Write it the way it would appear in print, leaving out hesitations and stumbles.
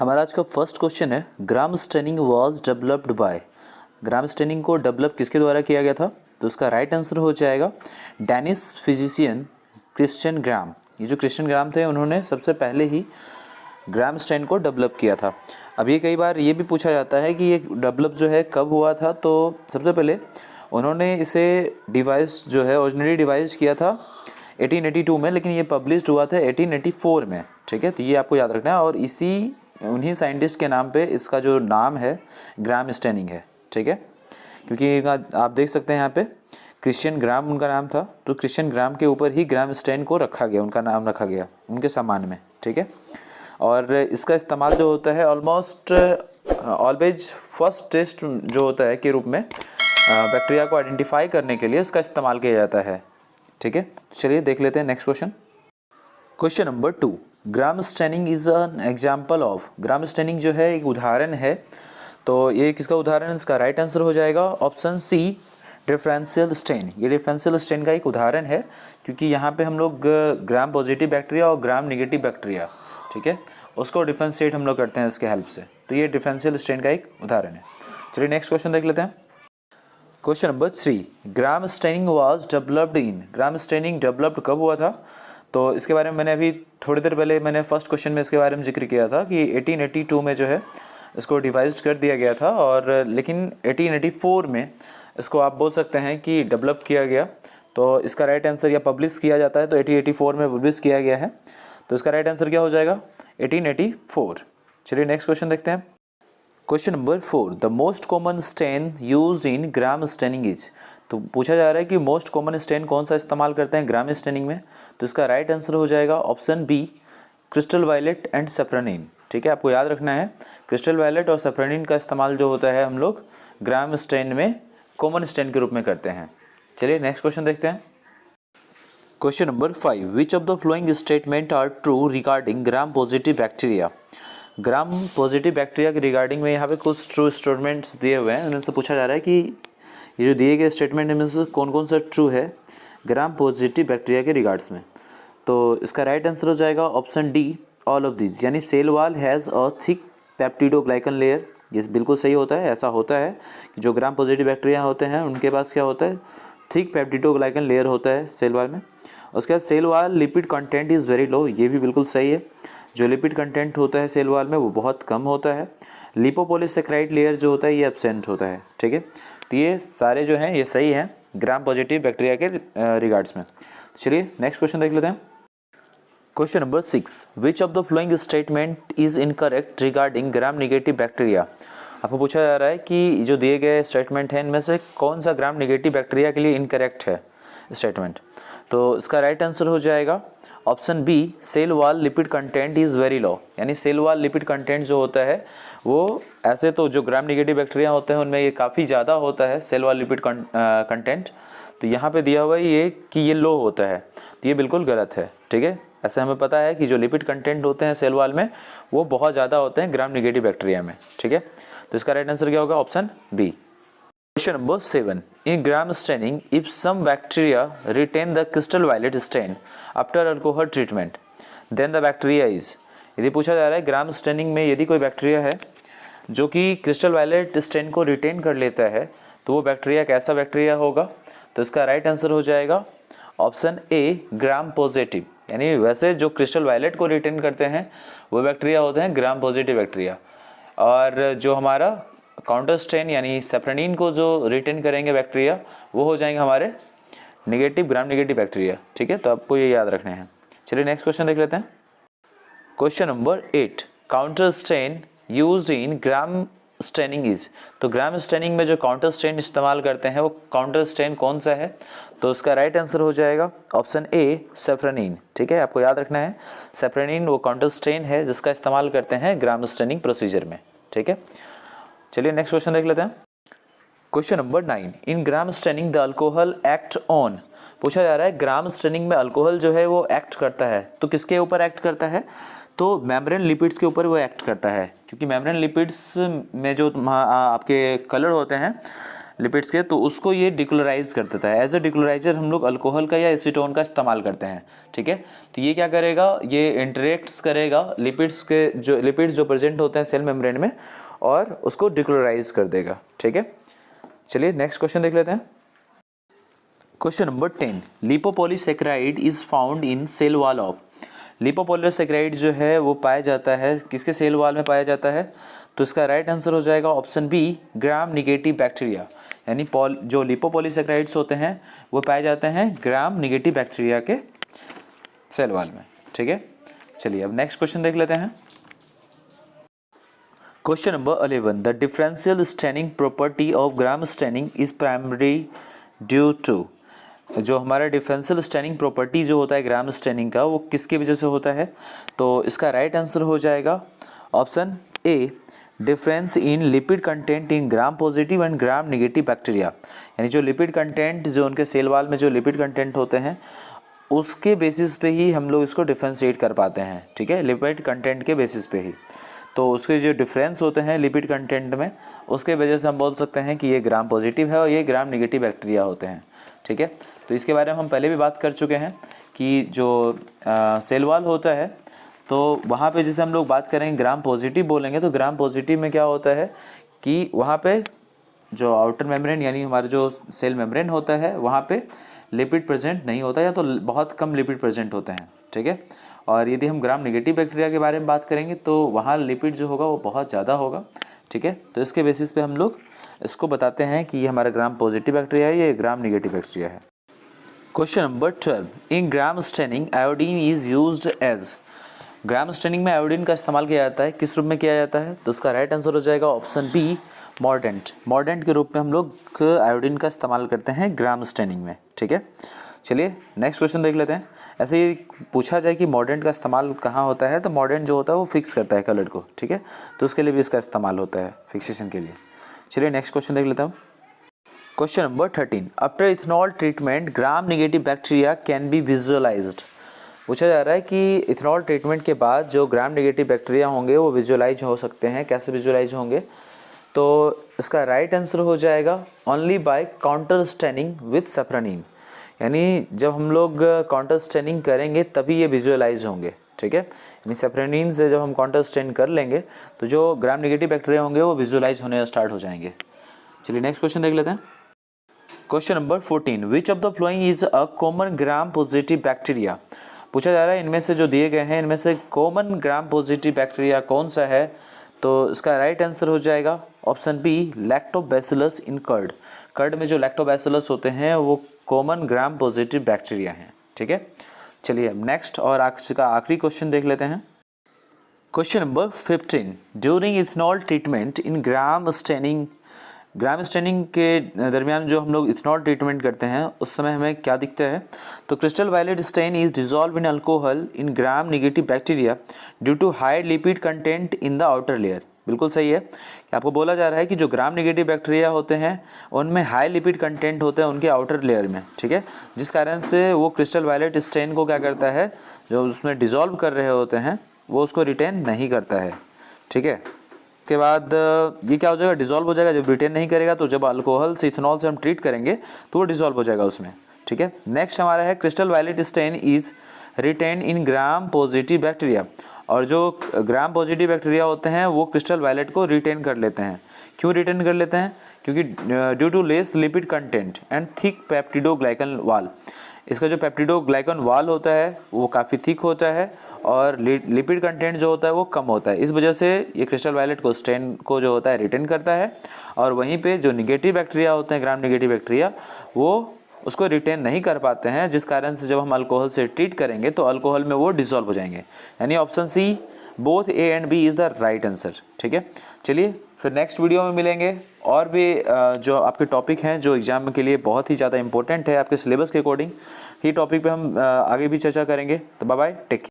हमारा आज का फर्स्ट क्वेश्चन है, gram staining was developed by. Gram staining को डेवलप किसके द्वारा किया गया था? तो उसका राइट आंसर हो जाएगा डेनिश फिजिशियन क्रिश्चियन ग्राम। ये जो क्रिश्चियन ग्राम थे उन्होंने सबसे पहले ही ग्राम स्टेन को डेवलप किया था। अब ये कई बार ये भी पूछा जाता है कि ये डेवलप जो है कब हुआ था। तो सबसे पहले उन्होंने इसे डिवाइस जो है ओरिजिनली डिवाइस किया था 1882 में, लेकिन ये पब्लिश्ड हुआ था 1884 में। ठीक है, तो ये आपको याद रखना है। और उन्हीं साइंटिस्ट के नाम पे इसका जो नाम है ग्राम स्टेनिंग है। ठीक है, क्योंकि आप देख सकते हैं यहाँ पे क्रिश्चियन ग्राम उनका नाम था, तो क्रिश्चियन ग्राम के ऊपर ही ग्राम स्टेन को रखा गया, उनका नाम रखा गया उनके सम्मान में। ठीक है, और इसका इस्तेमाल जो होता है ऑलमोस्ट ऑलवेज फर्स्ट टेस्ट जो होता है के रूप में बैक्टीरिया को आइडेंटिफाई करने के लिए इसका इस्तेमाल किया जाता है। ठीक है, चलिए देख लेते हैं next question. Question number 2, gram staining is an example of. Gram staining जो है एक उदाहरण है, तो ये किसका उदाहरण है? इसका राइट आंसर हो जाएगा ऑप्शन सी, डिफरेंशियल स्टेन। ये डिफरेंशियल स्टेन का एक उदाहरण है, क्योंकि यहाँ पे हम लोग ग्राम पॉजिटिव बैक्टीरिया और ग्राम नेगेटिव बैक्टीरिया, ठीक है, उसको डिफरेंशिएट हम लोग करते हैं इसके हेल्प से। तो ये डिफरेंशियल स्टेन का एक उदाहरण है। चलिए नेक्स्ट क्वेश्चन देख लेते हैं। Question number 3, gram staining was developed in. Gram staining developed कब हुआ था? तो इसके बारे में मैंने अभी थोड़ी देर पहले मैंने फर्स्ट क्वेश्चन में इसके बारे में जिक्र किया था कि 1882 में जो है इसको डिवाइज कर दिया गया था, और लेकिन 1884 में इसको आप बोल सकते हैं कि डेवलप किया गया। तो इसका राइट आंसर, या पब्लिश किया जाता है तो 1884 में पब्लिश किया गया है, तो इसका राइट आंसर क्या हो जाएगा? 1884। चलिए नेक्स्ट क्वेश्चन देखते हैं। Question number 4, the most common stain used in Gram staining is. तो पूछा जा रहा है कि मोस्ट कॉमन स्टेन कौन सा इस्तेमाल करते हैं ग्राम स्टेनिंग में? तो इसका राइट आंसर हो जाएगा option B, crystal violet and safranin. ठीक है, आपको याद रखना है क्रिस्टल वायलेट और सेफ्रोनिन का इस्तेमाल जो होता है हम लोग ग्राम स्टेन में कॉमन स्टेन के रूप में करते हैं। चलिए नेक्स्ट क्वेश्चन देखते हैं। Question number 5, which of the following statement are true regarding Gram positive bacteria. Gram positive bacteria के रिगार्डिंग में यहाँ पे कुछ ट्रू स्टेटमेंट्स दिए हुए हैं, उनसे पूछा जा रहा है कि ये जो दिए गए स्टेटमेंट में से कौन कौन सा ट्रू है ग्राम पॉजिटिव बैक्टीरिया के रिगार्ड्स में। तो इसका राइट आंसर हो जाएगा option D, all of this. यानी cell wall has a thick peptidoglycan layer. ये बिल्कुल सही होता है, ऐसा होता है कि जो ग्राम पॉजिटिव बैक्टीरिया होते हैं उनके पास क्या होता है? थिक पेप्टिडोग्लाइकन लेयर होता है सेल वॉल में। उसके बाद cell wall lipid content is very low. ये भी बिल्कुल सही है, जो लिपिड कंटेंट होता है सेल वॉल में वो बहुत कम होता है। लिपोपॉलीसेकेराइड लेयर जो होता है ये एब्सेंट होता है। ठीक है, तो ये सारे जो हैं ये सही हैं ग्राम पॉजिटिव बैक्टीरिया के रिगार्ड्स में। चलिए नेक्स्ट क्वेश्चन देख लेते हैं। Question number 6, which of the following statement is incorrect regarding gram negative bacteria. आपको पूछा जा रहा है कि जो दिए गए स्टेटमेंट हैं इनमें से कौन सा ग्राम नेगेटिव बैक्टीरिया के लिए इनकरेक्ट है स्टेटमेंट। तो इसका राइट आंसर हो जाएगा option b, cell wall lipid content is very low. यानी सेल वॉल लिपिड कंटेंट जो होता है वो, ऐसे तो जो ग्राम नेगेटिव बैक्टीरिया होते हैं उनमें ये काफ़ी ज़्यादा होता है सेल वॉल लिपिड कंटेंट। तो यहाँ पे दिया हुआ है ये कि ये लो होता है, तो ये बिल्कुल गलत है। ठीक है, ऐसे हमें पता है कि जो लिपिड कंटेंट होते हैं सेल वॉल में वो बहुत ज़्यादा होते हैं ग्राम नेगेटिव बैक्टीरिया में। ठीक है, तो इसका राइट आंसर क्या होगा? Option b. Question number 7, in Gram staining if some bacteria retain the crystal violet stain after alcohol treatment then the bacteria is. यदि पूछा जा रहा है ग्राम स्टेनिंग में यदि कोई बैक्टीरिया है जो कि क्रिस्टल वायलेट स्टेन को रिटेन कर लेता है तो वो बैक्टीरिया कैसा बैक्टीरिया होगा? तो इसका राइट आंसर हो जाएगा ऑप्शन ए, ग्राम पॉजिटिव। यानी वैसे जो क्रिस्टल वायलेट को रिटेन करते हैं वो बैक्टीरिया होते हैं ग्राम पॉजिटिव बैक्टीरिया, और जो हमारा काउंटर स्ट्रेन यानी सेफ्रोनिन को जो रिटेन करेंगे बैक्टीरिया वो हो जाएंगे हमारे नेगेटिव ग्राम नेगेटिव बैक्टीरिया। ठीक है, तो आपको ये याद रखने हैं। चलिए नेक्स्ट क्वेश्चन देख लेते हैं। Question number 8, counter strain used in Gram staining is. तो ग्राम स्टेनिंग में जो काउंटर स्ट्रेन इस्तेमाल करते हैं वो काउंटर स्ट्रेन कौन सा है? तो उसका राइट आंसर हो जाएगा ऑप्शन ए, सेफ्रोनिन। ठीक है, आपको याद रखना है सेफ्रोनिन वो काउंटर स्ट्रेन है जिसका इस्तेमाल करते हैं ग्राम स्टेनिंग प्रोसीजर में। ठीक है, चलिए नेक्स्ट क्वेश्चन देख लेते हैं। Question number 9, in Gram staining the alcohol act on. पूछा जा रहा है ग्राम स्टेनिंग में अल्कोहल जो है वो एक्ट करता है, तो किसके ऊपर एक्ट करता है? तो मेम्ब्रेन लिपिड्स के ऊपर वो एक्ट करता है, क्योंकि मेम्ब्रेन लिपिड्स में जो आपके कलर होते हैं लिपिड्स के, तो उसको ये डिक्लोराइज कर देता है। एज अ डिक्लोराइजर हम लोग अल्कोहल का या एसीटोन का इस्तेमाल करते हैं, ठीक है। तो ये क्या करेगा, ये इंटरेक्ट्स करेगा लिपिड्स जो प्रेजेंट होते हैं सेल मेम्ब्रेन में, और उसको डिक्लोराइज कर देगा, ठीक है। चलिए नेक्स्ट क्वेश्चन देख लेते हैं। Question number 10, lipopolysaccharide is found in cell wall of. Lipopolysaccharide जो है वो पाया जाता है किसके सेल वॉल में पाया जाता है, तो इसका राइट आंसर हो जाएगा option b, Gram negative bacteria. यानी जो लिपोपॉलीसैकेराइड्स होते हैं वो पाए जाते हैं ग्राम निगेटिव बैक्टीरिया के सेल वॉल में, ठीक है। चलिए अब नेक्स्ट क्वेश्चन देख लेते हैं। Question number 11, the differential staining property of Gram staining is primary due to. जो हमारा डिफरेंशियल स्टेनिंग प्रॉपर्टी जो होता है ग्राम स्टेनिंग का, वो किसकी वजह से होता है, तो इसका राइट आंसर हो जाएगा option A, difference in lipid content in Gram positive and gram negative bacteria. यानी जो लिपिड कंटेंट, जो उनके सेल वॉल में जो लिपिड कंटेंट होते हैं उसके बेसिस पे ही हम लोग इसको डिफ्रेंशिएट कर पाते हैं, ठीक है, लिपिड कंटेंट के बेसिस पे ही। तो उसके जो डिफरेंस होते हैं लिपिड कंटेंट में, उसके वजह से हम बोल सकते हैं कि ये ग्राम पॉजिटिव है और ये ग्राम नेगेटिव बैक्टीरिया होते हैं, ठीक है। तो इसके बारे में हम पहले भी बात कर चुके हैं कि जो सेल वॉल होता है, तो वहाँ पे जैसे हम लोग बात करेंगे ग्राम पॉजिटिव बोलेंगे, तो ग्राम पॉजिटिव में क्या होता है कि वहाँ पे जो आउटर मेम्ब्रेन यानी हमारा जो सेल मेम्ब्रेन होता है वहाँ पे लिपिड प्रेजेंट नहीं होता, या तो बहुत कम लिपिड प्रेजेंट होते हैं, ठीक है। और यदि हम ग्राम नेगेटिव बैक्टीरिया के बारे में बात करेंगे तो वहाँ लिपिड जो होगा वो बहुत ज़्यादा होगा, ठीक है। तो इसके बेसिस पे हम लोग इसको बताते हैं कि ये हमारा ग्राम पॉजिटिव बैक्टीरिया है, ये ग्राम नेगेटिव बैक्टीरिया है। Question number 12, in Gram staining iodine is used as. Gram staining में आयोडीन का इस्तेमाल किया जाता है, किस रूप में किया जाता है, तो उसका राइट आंसर हो जाएगा ऑप्शन बी, मॉर्डेंट। मॉर्डेंट के रूप में हम लोग आयोडीन का इस्तेमाल करते हैं ग्राम स्टेनिंग में, ठीक है। चलिए नेक्स्ट क्वेश्चन देख लेते हैं। ऐसे ही पूछा जाए कि मॉर्डेंट का इस्तेमाल कहाँ होता है, तो मॉर्डेंट जो होता है वो फिक्स करता है कलर को, ठीक है, तो उसके लिए भी इसका इस्तेमाल होता है फिक्सेशन के लिए। चलिए नेक्स्ट क्वेश्चन देख लेता हूँ। Question number 13, after ethanol treatment gram negative bacteria can be visualised. पूछा जा रहा है कि इथेनॉल ट्रीटमेंट के बाद जो ग्राम नेगेटिव बैक्टीरिया होंगे वो विजुअलाइज हो सकते हैं, कैसे विजुअलाइज होंगे, तो इसका राइट आंसर हो जाएगा only by counter staining with safranin. यानी जब हम लोग काउंटर स्टेनिंग करेंगे तभी ये विजुअलाइज होंगे, ठीक है। यानी सैफ्रोनिन से जब हम काउंटर स्टेन कर लेंगे तो जो ग्राम नेगेटिव बैक्टीरिया होंगे वो विजुअलाइज होने स्टार्ट हो जाएंगे। चलिए नेक्स्ट क्वेश्चन देख लेते हैं। Question number 14, which of the following is a common gram positive bacteria. पूछा जा रहा है इनमें से जो दिए गए हैं इनमें से कॉमन ग्राम पॉजिटिव बैक्टीरिया कौन सा है, तो इसका राइट आंसर हो जाएगा option B, lactobacillus in curd. Curd में जो लैक्टोबैसिलस होते हैं वो कॉमन ग्राम पॉजिटिव बैक्टीरिया हैं, ठीक है। चलिए अब नेक्स्ट और आज का आखिरी क्वेश्चन देख लेते हैं। Question number 15, during ethanol treatment इन ग्राम स्टेनिंग। ग्राम स्टेनिंग के दरमियान जो हम लोग इथेनॉल ट्रीटमेंट करते हैं उस समय हमें क्या दिखता है, तो crystal violet stain is dissolve in alcohol in Gram negative bacteria due to high lipid content in the outer layer. बिल्कुल सही है कि आपको बोला जा रहा है कि जो ग्राम नेगेटिव बैक्टीरिया होते हैं उनमें हाई लिपिड कंटेंट होते हैं उनके आउटर लेयर में, ठीक है, जिस कारण से वो क्रिस्टल वायलेट स्टेन को क्या करता है, जो उसमें डिजॉल्व कर रहे होते हैं वो उसको रिटेन नहीं करता है, ठीक है। के बाद ये क्या हो जाएगा, डिजॉल्व हो जाएगा। जब रिटेन नहीं करेगा तो जब अल्कोहल से इथेनॉल से हम ट्रीट करेंगे तो वो डिजॉल्व हो जाएगा उसमें, ठीक है। नेक्स्ट हमारा है crystal violet stain is retain in Gram positive bacteria. और जो ग्राम पॉजिटिव बैक्टीरिया होते हैं वो क्रिस्टल वायलेट को रिटेन कर लेते हैं। क्यों रिटेन कर लेते हैं, क्योंकि due to less lipid content and thick peptidoglycan wall. इसका जो पेप्टिडोग्लाइकन वाल होता है वो काफ़ी थिक होता है और लिपिड कंटेंट जो होता है वो कम होता है। इस वजह से ये क्रिस्टल वायलेट को स्टेन को जो होता है रिटेन करता है, और वहीं पे जो निगेटिव बैक्टीरिया होते हैं ग्राम नेगेटिव बैक्टीरिया वो उसको रिटेन नहीं कर पाते हैं, जिस कारण से जब हम अल्कोहल से ट्रीट करेंगे तो अल्कोहल में वो डिसॉल्व हो जाएंगे। यानी option C, both A and B is the right answer, ठीक है। चलिए फिर नेक्स्ट वीडियो में मिलेंगे और भी जो आपके टॉपिक हैं जो एग्जाम के लिए बहुत ही ज़्यादा इंपॉर्टेंट है आपके सिलेबस के अकॉर्डिंग, ही टॉपिक पे हम आगे भी चर्चा करेंगे। तो बाय बाय, टेक केयर।